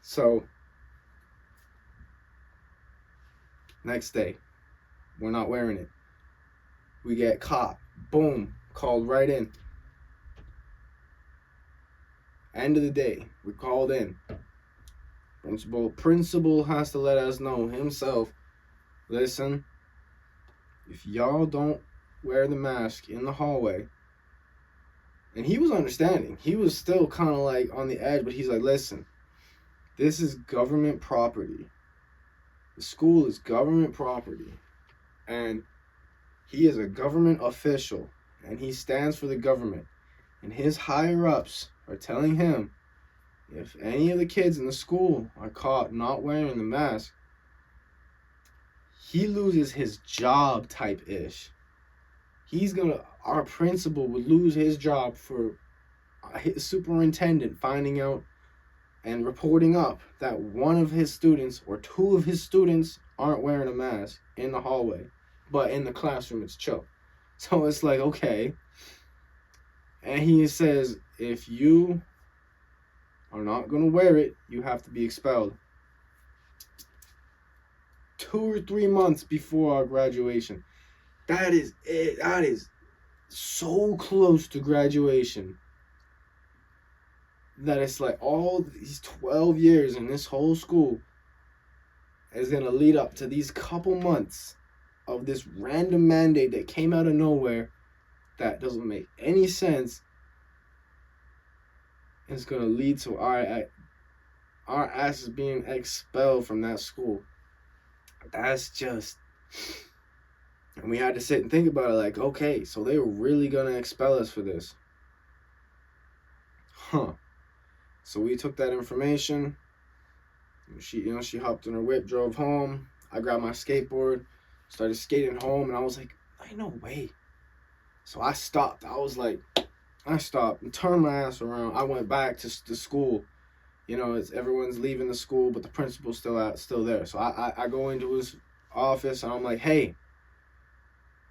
So next day, we're not wearing it. We get caught. Boom, called right in. End of the day, we're called in. Principal has to let us know himself. Listen, if y'all don't wear the mask in the hallway, and he was understanding. He was still kind of like on the edge, but he's like, listen, this is government property. The school is government property. And he is a government official, and he stands for the government. And his higher ups are telling him if any of the kids in the school are caught not wearing the mask, he loses his job type ish. Our principal would lose his job for his superintendent finding out and reporting up that one of his students or two of his students aren't wearing a mask in the hallway, but in the classroom it's chill. So it's like, okay. And he says, if you are not going to wear it, you have to be expelled. 2 or 3 months before our graduation. That is it. That is so close to graduation that it's like all these 12 years in this whole school is going to lead up to these couple months of this random mandate that came out of nowhere that doesn't make any sense. It's going to lead to our asses being expelled from that school. That's just... And we had to sit and think about it like, okay, so they were really going to expel us for this. Huh. So we took that information. She hopped in her whip, drove home. I grabbed my skateboard, started skating home, and I was like, ain't no way. So I stopped. I stopped and turned my ass around. I went back to the school. Everyone's leaving the school, but the principal's still there. So I go into his office, and I'm like, hey,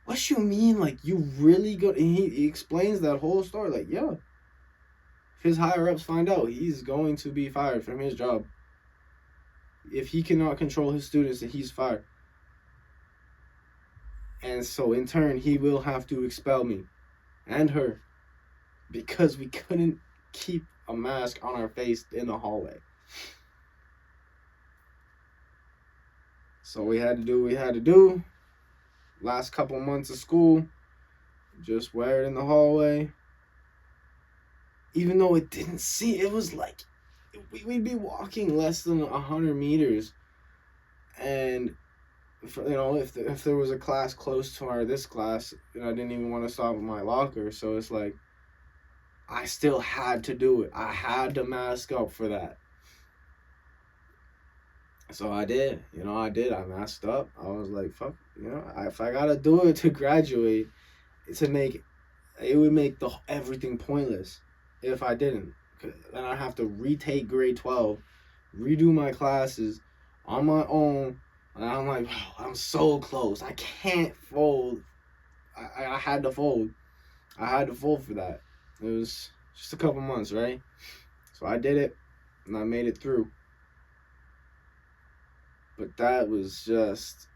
what you mean? Like, you really go... And he explains that whole story. Like, yeah. If his higher-ups find out, he's going to be fired from his job. If he cannot control his students, then he's fired. And so, in turn, he will have to expel me and her because we couldn't keep a mask on our face in the hallway. So we had to do what we had to do. Last couple months of school, just wear it in the hallway. Even though it was like, we'd be walking less than 100 meters. And, if there was a class close to this class, and I didn't even want to stop at my locker. So it's like, I still had to do it. I had to mask up for that. So I did. I masked up. I was like, fuck, if I gotta do it to graduate, it would make everything pointless if I didn't. Then I'd have to retake grade 12, redo my classes on my own. And I'm like, wow, I'm so close. I can't fold. I had to fold. I had to fold for that. It was just a couple months, right? So I did it, and I made it through. But that was just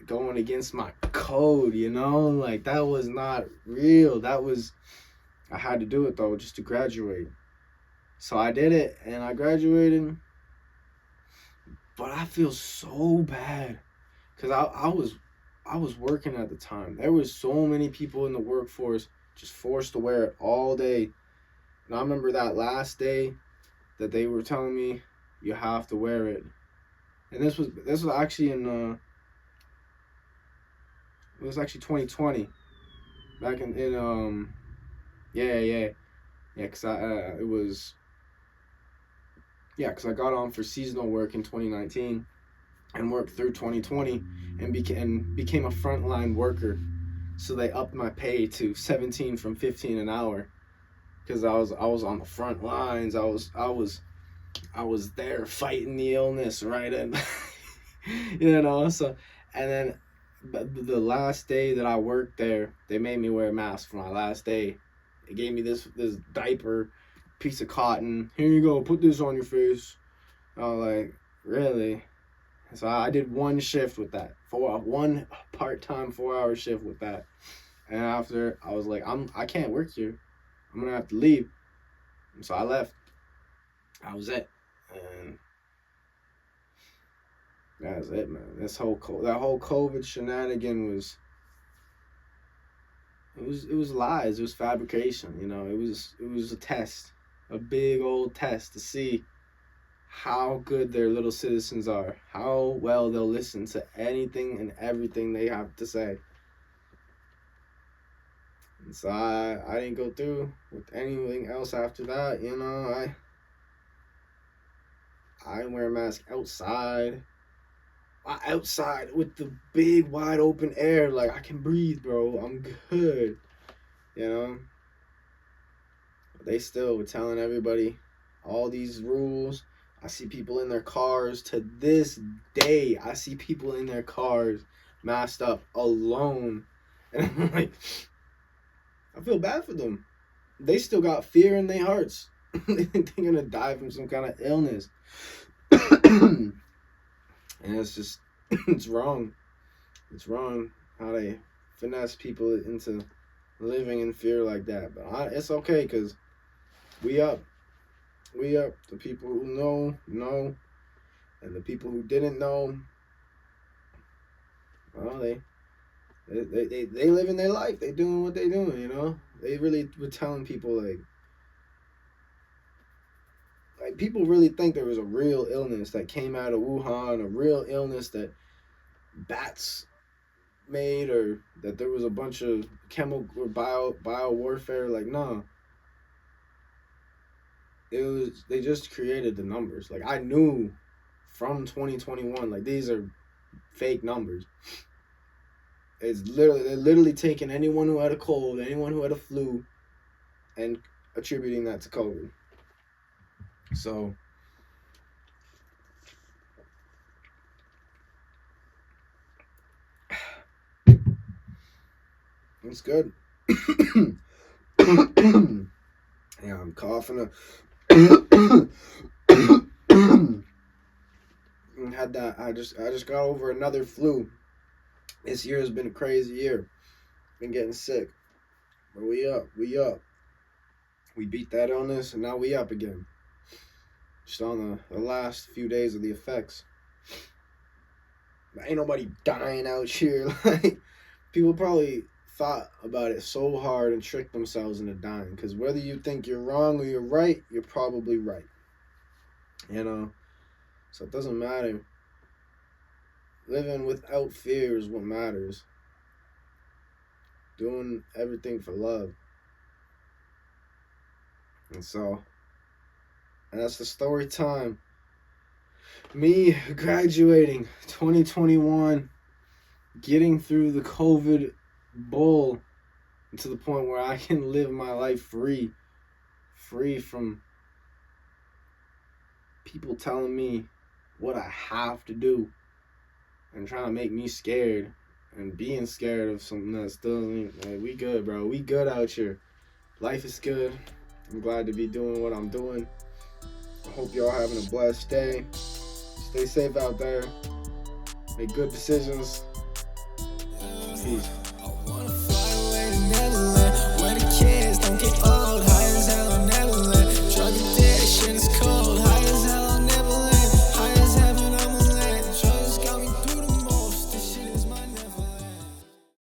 going against my code, Like, that was not real. I had to do it, though, just to graduate. So I did it, and I graduated. But I feel so bad. Because I was working at the time. There was so many people in the workforce just forced to wear it all day. And I remember that last day that they were telling me, you have to wear it. And this was actually it was actually 2020, back in because I got on for seasonal work in 2019 and worked through 2020 and became a frontline worker. So they upped my pay to 17 from 15 an hour because I was on the front lines. I was there fighting the illness, right? And so, and then the last day that I worked there, they made me wear a mask for my last day. They gave me this diaper, piece of cotton. Here you go, put this on your face. I was like, really? So I did one shift with that, one part-time 4-hour shift with that. And after, I was like, I can't work here. I'm gonna have to leave. And so I left. That was it. And that's it, man. That whole COVID shenanigan was lies. It was fabrication. It was a test, a big old test to see how good their little citizens are, how well they'll listen to anything and everything they have to say. And so I didn't go through with anything else after that. I didn't wear a mask outside. Outside with the big wide open air, like I can breathe, bro. I'm good. You know. They still were telling everybody all these rules. I see people in their cars to this day. I see people in their cars masked up alone. And I'm like, I feel bad for them. They still got fear in their hearts. They think they're going to die from some kind of illness. And it's just, it's wrong. It's wrong how they finesse people into living in fear like that. But it's okay because we up. The people who know. And the people who didn't know, well, they living their life. They doing what they doing, They really were telling people, like people really think there was a real illness that came out of Wuhan, a real illness that bats made, or that there was a bunch of chemical or bio warfare. Like, no. They just created the numbers. Like, I knew from 2021, like, these are fake numbers. They're literally taking anyone who had a cold, anyone who had a flu, and attributing that to COVID. So it's good. Yeah, I'm coughing. Had that. I just got over another flu. This year has been a crazy year. Been getting sick. But we up. We beat that illness, and now we up again. Just on the last few days of the effects. But ain't nobody dying out here. Like, people probably thought about it so hard and tricked themselves into dying. Because whether you think you're wrong or you're right, you're probably right. So it doesn't matter. Living without fear is what matters. Doing everything for love. And that's the story time. Me graduating 2021, getting through the COVID bull to the point where I can live my life free from people telling me what I have to do and trying to make me scared and being scared of something that still like, we good, bro. We good out here. Life is good. I'm glad to be doing what I'm doing. I hope y'all having a blessed day. Stay safe out there. Make good decisions. Peace.